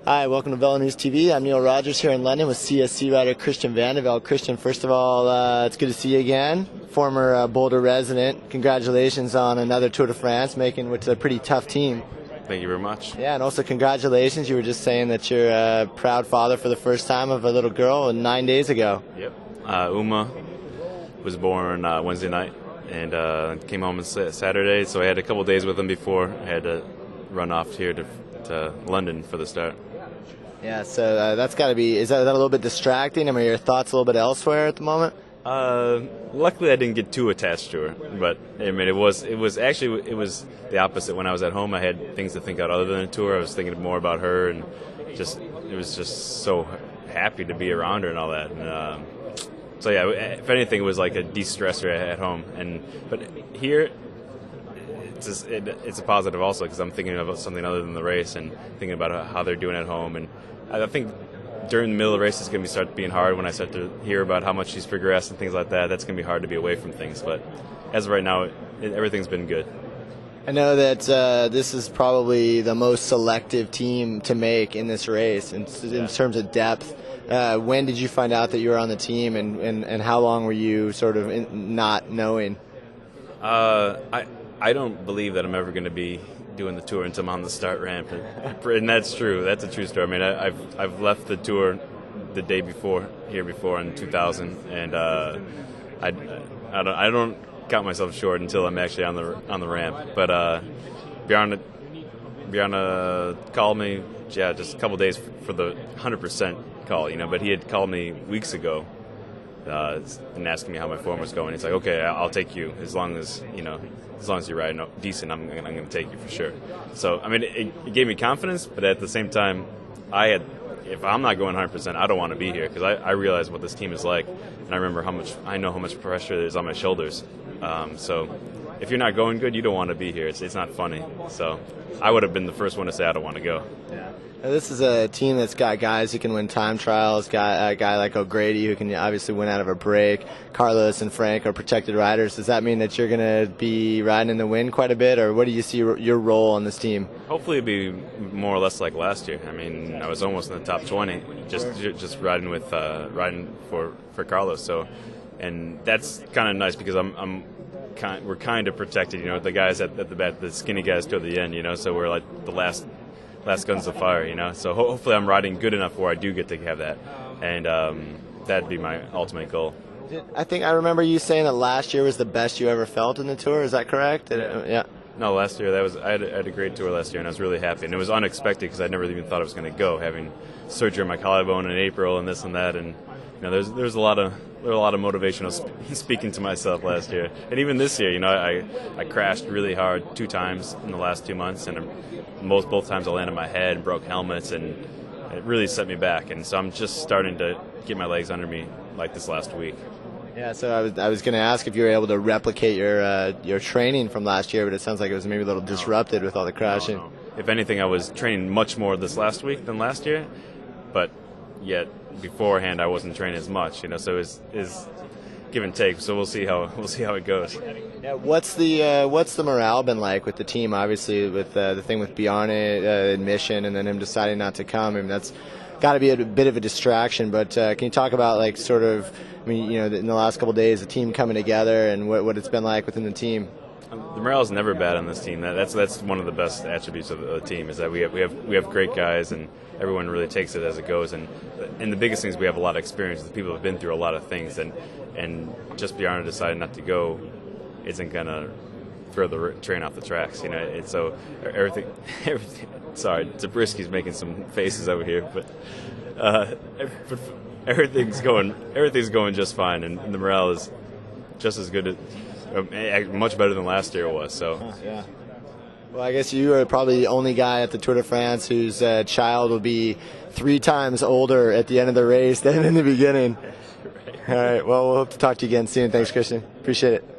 Hi, welcome to Velde News TV. I'm Neil Rogers here in London with CSC rider Christian Vande Velde. Christian, first of all, it's good to see you again. Former Boulder resident. Congratulations on another Tour de France, making what's a pretty tough team. Thank you very much. Yeah, and also congratulations. You were just saying that you're a proud father for the first time of a little girl 9 days ago. Yep. Uma was born Wednesday night and came home on Saturday, so I had a couple days with him before I had to run off here to London for the start. Yeah, so that's got to be, is that a little bit distracting? I mean, are your thoughts a little bit elsewhere at the moment? Luckily I didn't get too attached to her, but I mean it was the opposite. When I was at home, I had things to think about other than the tour. I was thinking more about her, and it was just so happy to be around her and all that. And so yeah, if anything, it was like a de-stressor at home. But here, it's a positive also because I'm thinking about something other than the race and thinking about how they're doing at home. And I think during the middle of the race, it's going to start being hard when I start to hear about how much she's progressed and things like that. That's going to be hard to be away from things. But as of right now, everything's been good. I know that this is probably the most selective team to make in this race in terms of depth. When did you find out that you were on the team, and how long were you sort of not knowing? I don't believe that I'm ever going to be doing the tour until I'm on the start ramp, and that's true. That's a true story. I mean, I've left the tour the day before in 2000, and I don't count myself short until I'm actually on the ramp. But Bjarne called me, just a couple days for the 100% call, But he had called me weeks ago and asking me how my form was going. He's like, "Okay, I'll take you as long as you're riding decent. I'm going to take you for sure." So I mean, it gave me confidence, but at the same time, if I'm not going 100%, I don't want to be here because I realize what this team is like, and I know how much pressure there is on my shoulders. So if you're not going good, you don't want to be here. It's not funny. So I would have been the first one to say I don't want to go. Yeah. Now, this is a team that's got guys who can win time trials, got a guy like O'Grady who can obviously win out of a break. Carlos and Frank are protected riders. Does that mean that you're going to be riding in the wind quite a bit, or what do you see your role on this team? Hopefully it'll be more or less like last year. I mean, I was almost in the top 20, just riding for Carlos. So, and that's kind of nice because we're kind of protected, the guys at the back, the skinny guys toward the end, so we're like the last guns of fire, So hopefully I'm riding good enough where I do get to have that, and that'd be my ultimate goal. I think I remember you saying that last year was the best you ever felt in the tour. Is that correct? Yeah. No, last year I had a great tour last year, and I was really happy. And it was unexpected because I never even thought I was going to go, having surgery on my collarbone in April and this and that. And there's a lot of motivational speaking to myself last year, and even this year. I crashed really hard 2 times in the last 2 months, and both times I landed my head, broke helmets, and it really set me back. And so I'm just starting to get my legs under me like this last week. Yeah, so I was going to ask if you were able to replicate your training from last year, but it sounds like it was maybe a little disrupted with all the crashing. No. If anything, I was training much more this last week than last year, but yet beforehand I wasn't training as much, so it's give and take. So we'll see how it goes. Yeah, what's the morale been like with the team? Obviously, with the thing with Bjarne admission and then him deciding not to come. I mean, that's got to be a bit of a distraction. But can you talk about in the last couple of days, the team coming together and what it's been like within the team? The morale is never bad on this team. That's one of the best attributes of the team is that we have great guys, and everyone really takes it as it goes. And the biggest thing is we have a lot of experience. The people have been through a lot of things, and just Bjarne decided not to go isn't gonna throw the train off the tracks. And so everything. Sorry, Zabrisky's making some faces over here, but everything's going just fine, and the morale is just as good. Much better than last year it was. So. Yeah. Well, I guess you are probably the only guy at the Tour de France whose child will be 3 times older at the end of the race than in the beginning. Right. All right. Well, we'll hope to talk to you again soon. Thanks, Christian. Appreciate it.